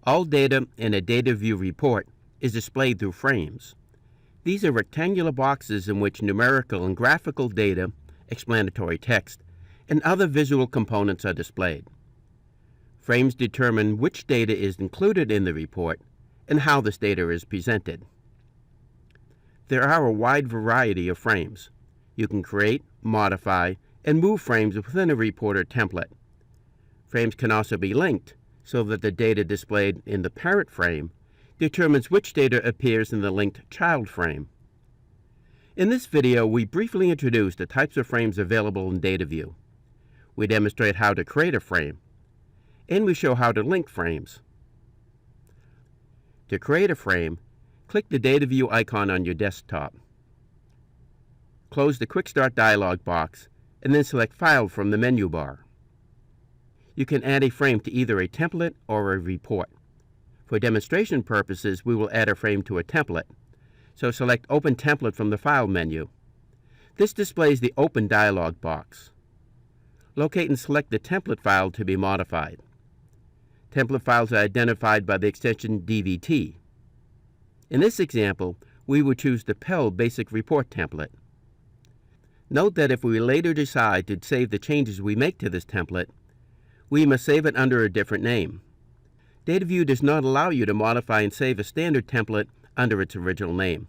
All data in a DataView report is displayed through frames. These are rectangular boxes in which numerical and graphical data, explanatory text, and other visual components are displayed. Frames determine which data is included in the report and how this data is presented. There are a wide variety of frames. You can create, modify, and move frames within a report or template. Frames can also be linked so that the data displayed in the parent frame determines which data appears in the linked child frame. In this video, we briefly introduce the types of frames available in DataView. We demonstrate how to create a frame, and we show how to link frames. To create a frame, click the DataView icon on your desktop. Close the Quick Start dialog box, and then select File from the menu bar. You can add a frame to either a template or a report. For demonstration purposes, we will add a frame to a template, so select Open Template from the File menu. This displays the Open dialog box. Locate and select the template file to be modified. Template files are identified by the extension DVT. In this example, we will choose the Pell Basic Report template. Note that if we later decide to save the changes we make to this template, we must save it under a different name. DataView does not allow you to modify and save a standard template under its original name.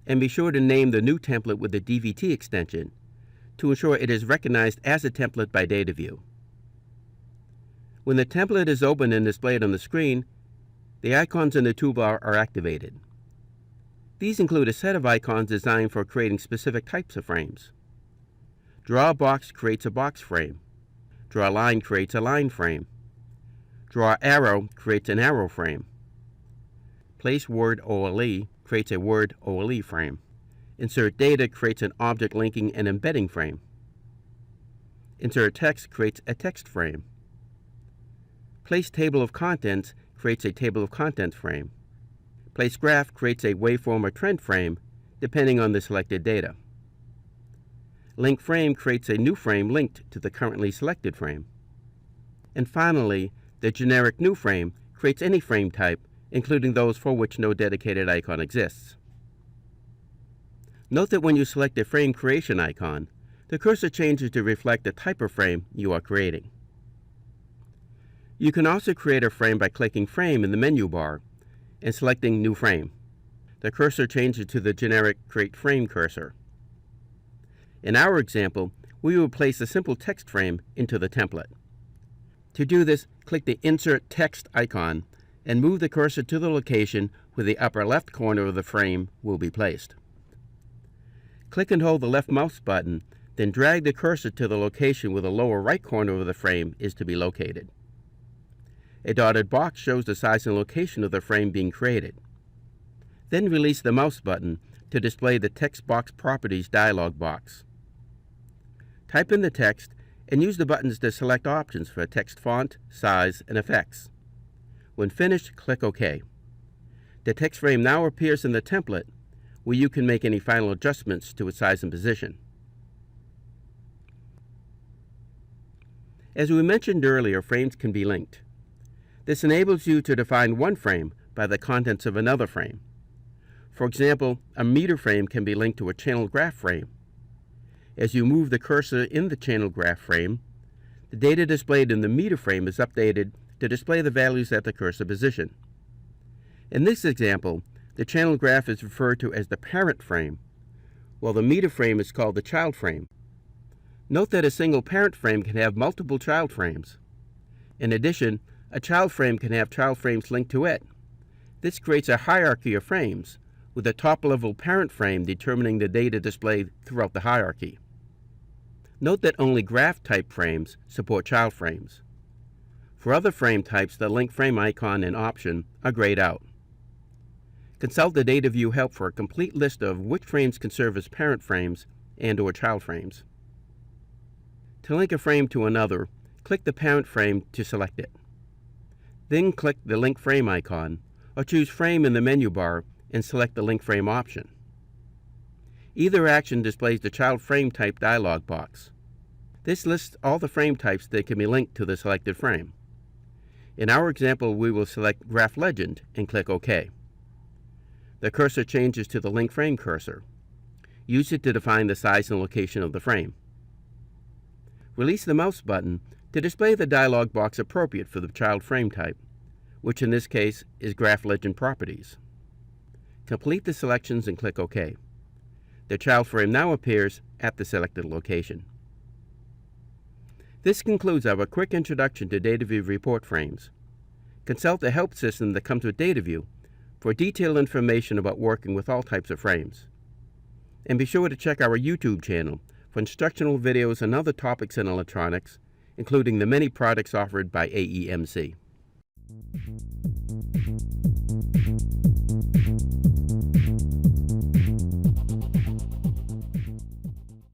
And be sure to name the new template with the DVT extension to ensure it is recognized as a template by DataView. When the template is opened and displayed on the screen, the icons in the toolbar are activated. These include a set of icons designed for creating specific types of frames. Draw a box creates a box frame. Draw a line creates a line frame. Draw arrow creates an arrow frame. Place Word OLE creates a Word OLE frame. Insert Data creates an object linking and embedding frame. Insert Text creates a text frame. Place Table of Contents creates a Table of Contents frame. Place Graph creates a waveform or trend frame, depending on the selected data. Link Frame creates a new frame linked to the currently selected frame. And finally, the generic new frame creates any frame type, including those for which no dedicated icon exists. Note that when you select a frame creation icon, the cursor changes to reflect the type of frame you are creating. You can also create a frame by clicking Frame in the menu bar and selecting New Frame. The cursor changes to the generic Create Frame cursor. In our example, we will place a simple text frame into the template. To do this, click the Insert Text icon and move the cursor to the location where the upper left corner of the frame will be placed. Click and hold the left mouse button, then drag the cursor to the location where the lower right corner of the frame is to be located. A dotted box shows the size and location of the frame being created. Then release the mouse button to display the Text Box Properties dialog box. Type in the text and use the buttons to select options for text font, size, and effects. When finished, click OK. The text frame now appears in the template, where you can make any final adjustments to its size and position. As we mentioned earlier, frames can be linked. This enables you to define one frame by the contents of another frame. For example, a meter frame can be linked to a channel graph frame. As you move the cursor in the channel graph frame, the data displayed in the meter frame is updated to display the values at the cursor position. In this example, the channel graph is referred to as the parent frame, while the meter frame is called the child frame. Note that a single parent frame can have multiple child frames. In addition, a child frame can have child frames linked to it. This creates a hierarchy of frames, with the top-level parent frame determining the data displayed throughout the hierarchy. Note that only graph-type frames support child frames. For other frame types, the link frame icon and option are grayed out. Consult the DataView help for a complete list of which frames can serve as parent frames and/or child frames. To link a frame to another, click the parent frame to select it. Then click the Link Frame icon, or choose Frame in the menu bar and select the Link Frame option. Either action displays the Child Frame Type dialog box. This lists all the frame types that can be linked to the selected frame. In our example, we will select Graph Legend and click OK. The cursor changes to the link frame cursor. Use it to define the size and location of the frame. Release the mouse button to display the dialog box appropriate for the child frame type, which in this case is Graph Legend Properties. Complete the selections and click OK. The child frame now appears at the selected location. This concludes our quick introduction to DataView report frames. Consult the help system that comes with DataView for detailed information about working with all types of frames. And be sure to check our YouTube channel for instructional videos on other topics in electronics, including the many products offered by AEMC.